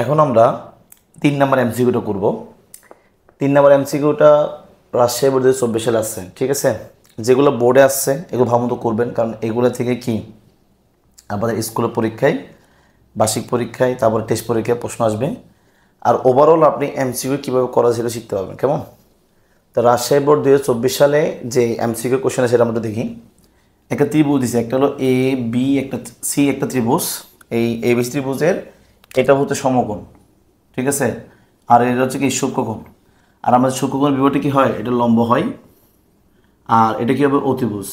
এখন আমরা 3 নম্বর এমসিকিউটা করব। 3 নম্বর এমসিকিউটা রাজশাহী বোর্ডে 24 সালে আসছে, ঠিক আছে। যেগুলো বোর্ডে আসছে এগুলো ভালো করবেন, কারণ এগুলো থেকে কি আমাদের স্কুলের পরীক্ষায়, বার্ষিক পরীক্ষায়, তারপর টেস্ট পরীক্ষায় প্রশ্ন আসবে। আর ওভারঅল আপনি এমসিকিউ কীভাবে করা সেটা শিখতে পারবেন, কেমন। তো রাজশাহী বোর্ড 2024 সালে যে এমসিকিউ কোশ্চেন আছে সেটা আমরা দেখি। একটা ত্রিভুজ দিছে, একটা হলো এ বি, একটা সি, একটা ত্রিভুজ। এই ABC ত্রিভুজের এটা হচ্ছে সমকোণ, ঠিক আছে। আর এটা হচ্ছে কি সূক্ষ্মকোণ। আর আমাদের সূক্ষ্মকোণ বিভাগটি কী হয়, এটা লম্ব হয়। আর এটা কী হবে, অতিভুজ।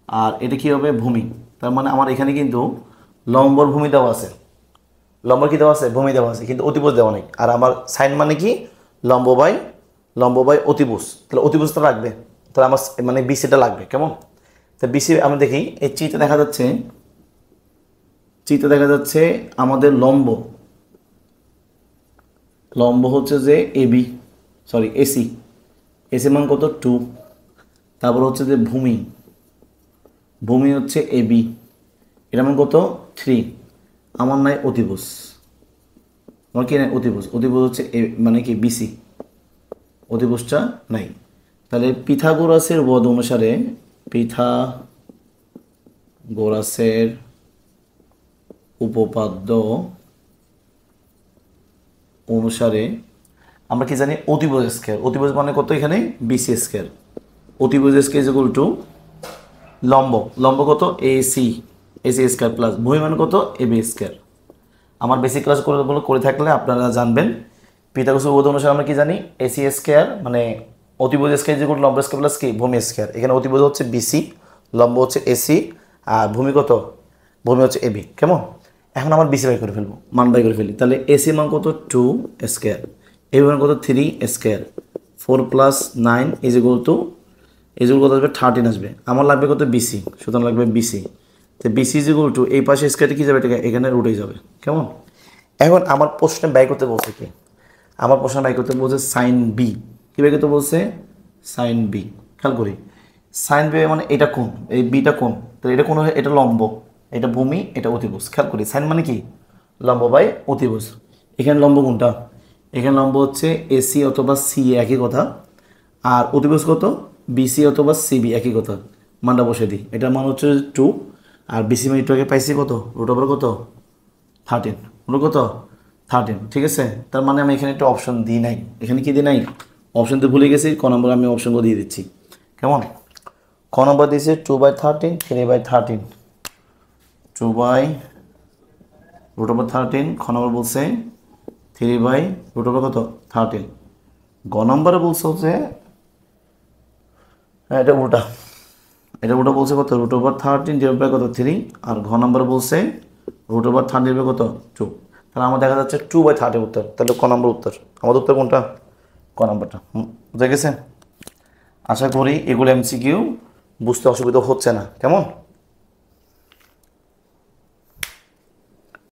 আর এটা কী হবে, ভূমি। তার মানে আমার এখানে কিন্তু লম্বর ভূমি দেওয়া আছে, লম্ব কী দেওয়া আছে, ভূমি দেওয়া আছে, কিন্তু অতিভুজ দেওয়া নেই। আর আমার সাইন মানে কি, লম্ব বাই অতিভুজ। তাহলে অতিভুজটা লাগবে, তাহলে আমার মানে বিসিটা লাগবে, কেমন। তো বিসি আমি দেখি এই চিত্রে দেখা যাচ্ছে আমাদের লম্ব হচ্ছে যে এসি মান কত 2। তারপর হচ্ছে যে ভূমি হচ্ছে AB, এটা মান কত 3। আমার নাই অতিভুজ, আমার কি নাই অতিভুজ হচ্ছে মানে কি BC, অতিভুজটা নাই। তাহলে পিথাগোরাসের বদ অনুসারে পিথাগোরাসের উপপাদ্য অনুসারে আমরা কি জানি, অতিভুজ স্কয়ার, অতিভুজ মানে কত এখানে BC স্কয়ার, অতিভুজ স্কয়ার ইকুয়াল টু লম্ব কত AC স্কয়ার প্লাস ভূমি মানে কত AB স্কয়ার। আমার বেসিক ক্লাস করে থাকলে আপনারা জানবেন। পিথাগোরাসের উপপাদ্য অনুসারে আমরা কি জানি, AC স্কয়ার মানে অতিভুজ স্কয়ার ইকুয়াল টু লম্ব স্কয়ার প্লাস কি ভূমি স্কয়ার। এখানে অতিভুজ হচ্ছে BC, লম্ব হচ্ছে AC, আর ভূমি হচ্ছে AB, কেমন। এখন আমার BC বাই করে ফেলবো, মান বাই করে ফেলি। তাহলে AC মান কত 2 স্কয়ার, AB মান কত 3 স্কয়ার, 4 + 9 কত আসবে 13 আসবে। আমার লাগবে কত BC, সুতরাং লাগবে BC। তো BC এই পাশে স্কয়ারটা কী যাবে, এখানে রুটে যাবে, কেমন। এখন আমার প্রশ্নে ব্যয় করতে বলছে কি, আমার প্রশ্নে ব্যয় করতে বলছে সাইন বি। কী ব্যয় করতে বলছে, সাইন বি। খেয়াল করি, সাইন বি মানে এটা কোণ, এই বিটা কোণ, তো এটা কোণ, এটা লম্ব, এটা ভূমি, এটা অতিভুজ। খেয়াল করি, সাইন মানে কি লম্ব বাই অতিভুজ। এখানে লম্ব কোনটা, এখানে লম্ব হচ্ছে AC অথবা CA একই কথা, আর অতিভুজ কত BC অথবা CB একই কথা। মানটা বসে দিই, এটার মান হচ্ছে 2, আর BC মান একটু আগে পাইছি কত √/, কত 13, কত 13, ঠিক আছে। তার মানে আমি এখানে একটা অপশন দিই নাই, এখানে কি দিই নাই, অপশন তো ভুলে গেছি। ক নম্বর আমি অপশনগুলো দিয়ে দিচ্ছি, কেমন। ক নম্বর দিয়েছে 2/13, 3/13, 2/√13। খ নম্বর বলছে 3/√, কত 13। গ নম্বরে বলছে হচ্ছে এটা উল্টা বলছে কত √13 ডিভাইড কত 3, আর ঘ নম্বর বলছে √13 কত 2। তাহলে আমার দেখা যাচ্ছে 2/13 উত্তর। তাহলে ক নম্বর উত্তর, আমাদের উত্তর কোনটা, ক নম্বরটা। বুঝে গেছে। আশা করি এগুলো MCQ বুঝতে অসুবিধা হচ্ছে না, কেমন।